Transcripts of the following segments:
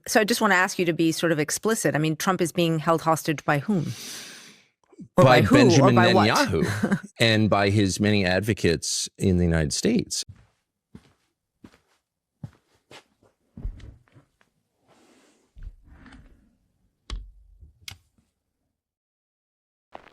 So I just want to ask you to be sort of explicit. I mean, Trump is being held hostage by whom? Or by who, Benjamin or by Netanyahu and by his many advocates in the United States.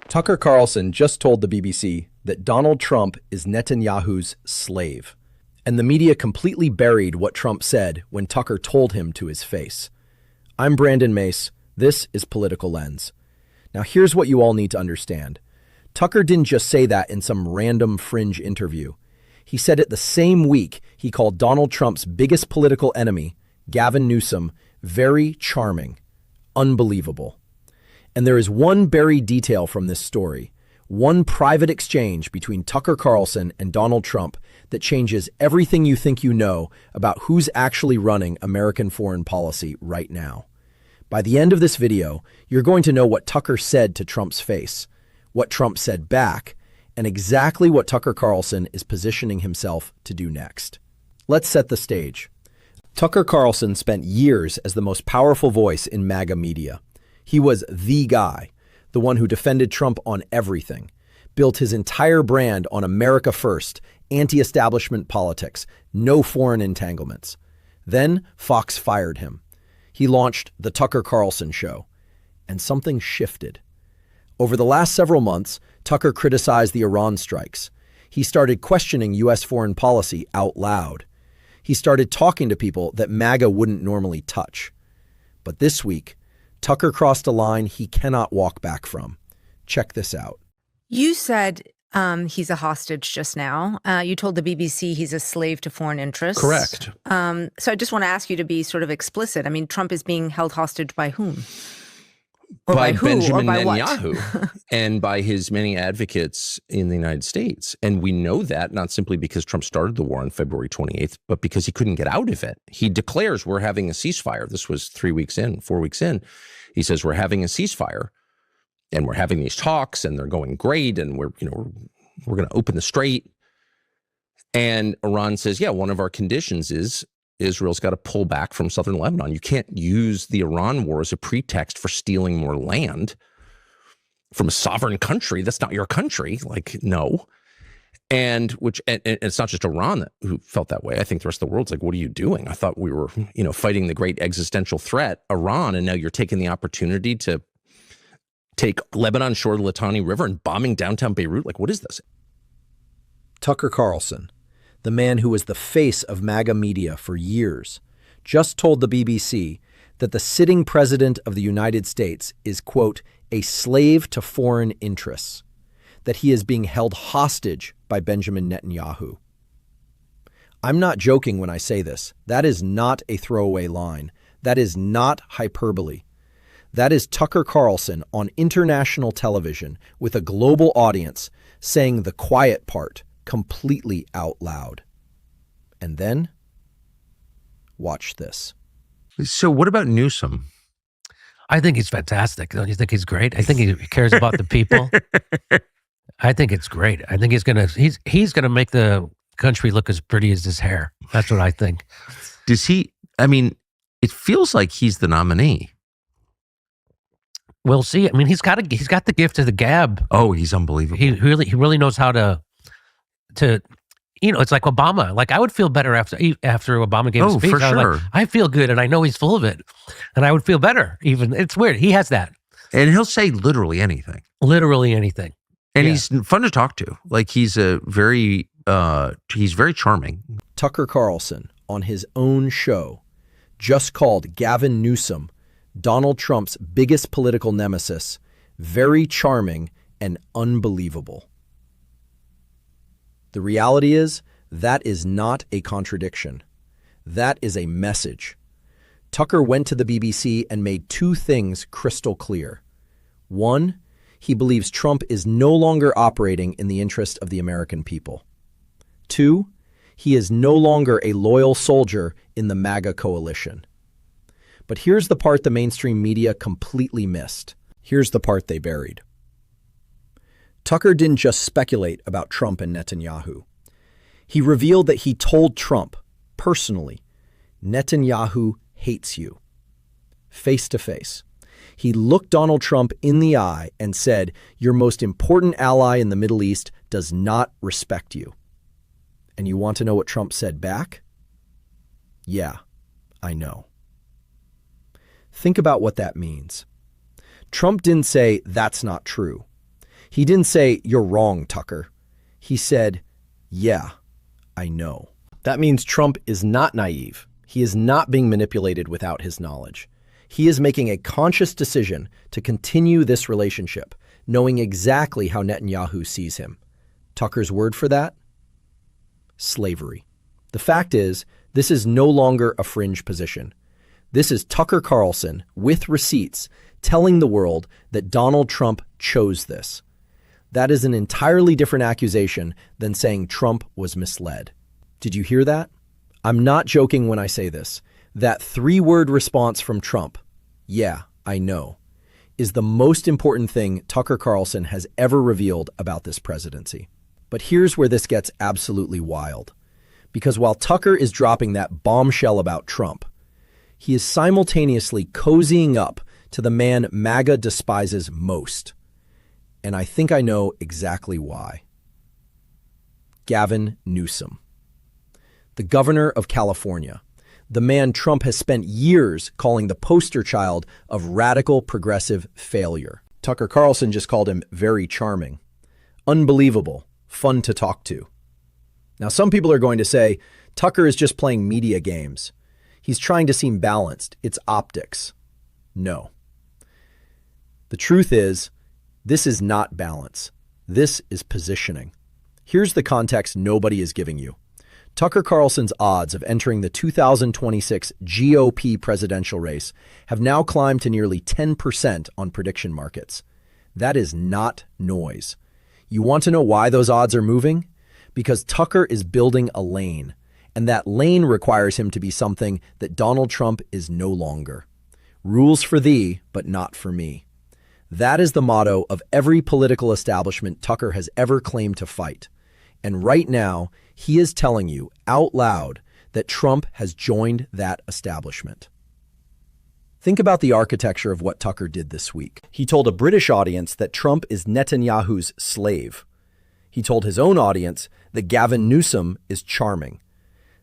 Tucker Carlson just told the BBC that Donald Trump is Netanyahu's slave, and the media completely buried what Trump said when Tucker told him to his face. I'm Brandon Mace. This is Political Lens. Now here's what you all need to understand. Tucker didn't just say that in some random fringe interview. He said it the same week he called Donald Trump's biggest political enemy, Gavin Newsom, very charming. Unbelievable. And there is one buried detail from this story, one private exchange between Tucker Carlson and Donald Trump that changes everything you think you know about who's actually running American foreign policy right now. By the end of this video, you're going to know what Tucker said to Trump's face, what Trump said back, and exactly what Tucker Carlson is positioning himself to do next. Let's set the stage. Tucker Carlson spent years as the most powerful voice in MAGA media. He was the guy, the one who defended Trump on everything, built his entire brand on America first, anti-establishment politics, no foreign entanglements. Then Fox fired him. He launched The Tucker Carlson Show, and something shifted. Over the last several months, Tucker criticized the Iran strikes. He started questioning U.S. foreign policy out loud. He started talking to people that MAGA wouldn't normally touch. But this week, Tucker crossed a line he cannot walk back from. Check this out. You said he's a hostage just now. You told the BBC he's a slave to foreign interests. Correct. So I just want to ask you to be sort of explicit. I mean, Trump is being held hostage by whom? Or by who, Benjamin or by Netanyahu and by his many advocates in the United States. And we know that not simply because Trump started the war on February 28th, but because he couldn't get out of it. He declares we're having a ceasefire. This was 4 weeks in. He says we're having a ceasefire and we're having these talks and they're going great and we're going to open the strait. And Iran says, yeah, one of our conditions is Israel's got to pull back from southern Lebanon. You can't use the Iran war as a pretext for stealing more land from a sovereign country. That's not your country. Like, no. And it's not just Iran who felt that way. I think the rest of the world's like, what are you doing? I thought we were, fighting the great existential threat, Iran, and now you're taking the opportunity to take Lebanon shore of the Litani River and bombing downtown Beirut. Like, what is this? Tucker Carlson, the man who was the face of MAGA media for years, just told the BBC that the sitting president of the United States is, quote, a slave to foreign interests, that he is being held hostage by Benjamin Netanyahu. I'm not joking when I say this. That is not a throwaway line. That is not hyperbole. That is Tucker Carlson on international television with a global audience saying the quiet part completely out loud. And then, watch this. So what about Newsom? I think he's fantastic. Don't you think he's great? I think he cares about the people. I think it's great. I think he's gonna make the country look as pretty as his hair. That's what I think. Does he? I mean, it feels like he's the nominee. We'll see. I mean, he's got the gift of the gab. Oh, he's unbelievable. He really knows how to. It's like Obama. Like, I would feel better after Obama gave his speech. For sure. I feel good, and I know he's full of it, and I would feel better. Even it's weird. He has that, and he'll say literally anything. Literally anything. And he's fun to talk to. Like, he's very charming. Tucker Carlson, on his own show, just called Gavin Newsom, Donald Trump's biggest political nemesis, very charming and unbelievable. The reality is, that is not a contradiction. That is a message. Tucker went to the BBC and made two things crystal clear. One, he believes Trump is no longer operating in the interest of the American people. Two, he is no longer a loyal soldier in the MAGA coalition. But here's the part the mainstream media completely missed. Here's the part they buried. Tucker didn't just speculate about Trump and Netanyahu. He revealed that he told Trump, personally, Netanyahu hates you. face to face. He looked Donald Trump in the eye and said, "Your most important ally in the Middle East does not respect you." And you want to know what Trump said back? "Yeah, I know." Think about what that means. Trump didn't say, "That's not true." He didn't say, "You're wrong, Tucker." He said, "Yeah, I know." That means Trump is not naive. He is not being manipulated without his knowledge. He is making a conscious decision to continue this relationship, knowing exactly how Netanyahu sees him. Tucker's word for that? Slavery. The fact is, this is no longer a fringe position. This is Tucker Carlson, with receipts, telling the world that Donald Trump chose this. That is an entirely different accusation than saying Trump was misled. Did you hear that? I'm not joking when I say this. That three-word response from Trump, "Yeah, I know," is the most important thing Tucker Carlson has ever revealed about this presidency. But here's where this gets absolutely wild. Because while Tucker is dropping that bombshell about Trump, he is simultaneously cozying up to the man MAGA despises most. And I think I know exactly why. Gavin Newsom, the governor of California, the man Trump has spent years calling the poster child of radical progressive failure. Tucker Carlson just called him very charming, unbelievable, fun to talk to. Now, some people are going to say, Tucker is just playing media games. He's trying to seem balanced. It's optics. No. The truth is, this is not balance. This is positioning. Here's the context nobody is giving you. Tucker Carlson's odds of entering the 2026 GOP presidential race have now climbed to nearly 10% on prediction markets. That is not noise. You want to know why those odds are moving? Because Tucker is building a lane, and that lane requires him to be something that Donald Trump is no longer. Rules for thee, but not for me. That is the motto of every political establishment Tucker has ever claimed to fight. And right now, he is telling you out loud that Trump has joined that establishment. Think about the architecture of what Tucker did this week. He told a British audience that Trump is Netanyahu's slave. He told his own audience that Gavin Newsom is charming.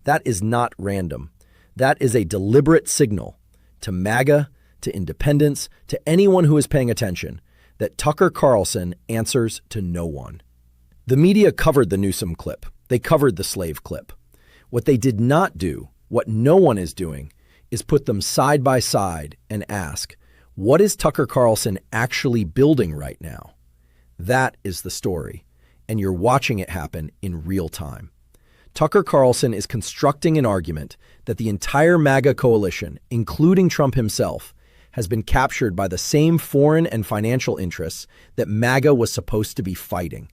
That is not random. That is a deliberate signal to MAGA, to independents, to anyone who is paying attention, that Tucker Carlson answers to no one. The media covered the Newsom clip. They covered the slave clip. What they did not do, what no one is doing, is put them side by side and ask, what is Tucker Carlson actually building right now? That is the story, and you're watching it happen in real time. Tucker Carlson is constructing an argument that the entire MAGA coalition, including Trump himself, has been captured by the same foreign and financial interests that MAGA was supposed to be fighting.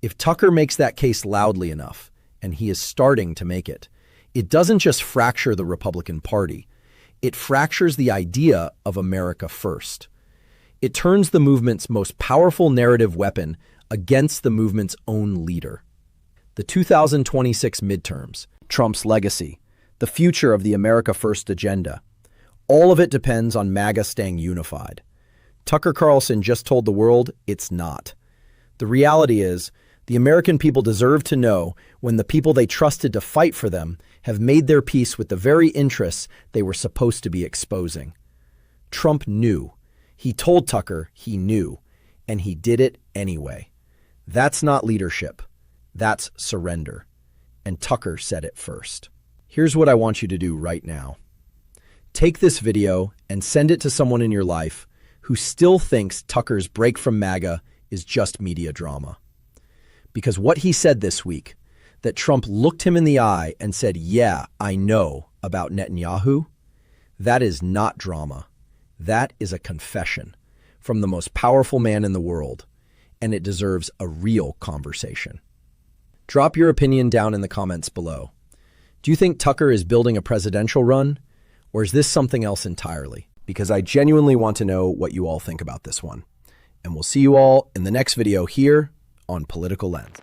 If Tucker makes that case loudly enough, and he is starting to make it, it doesn't just fracture the Republican Party. It fractures the idea of America first. It turns the movement's most powerful narrative weapon against the movement's own leader. The 2026 midterms, Trump's legacy, the future of the America First agenda, all of it depends on MAGA staying unified. Tucker Carlson just told the world it's not. The reality is, the American people deserve to know when the people they trusted to fight for them have made their peace with the very interests they were supposed to be exposing. Trump knew. He told Tucker he knew, and he did it anyway. That's not leadership. That's surrender. And Tucker said it first. Here's what I want you to do right now. Take this video and send it to someone in your life who still thinks Tucker's break from MAGA is just media drama. Because what he said this week, that Trump looked him in the eye and said, "Yeah, I know," about Netanyahu, that is not drama. That is a confession from the most powerful man in the world, and it deserves a real conversation. Drop your opinion down in the comments below. Do you think Tucker is building a presidential run, or is this something else entirely? Because I genuinely want to know what you all think about this one. And we'll see you all in the next video here on Political Lens.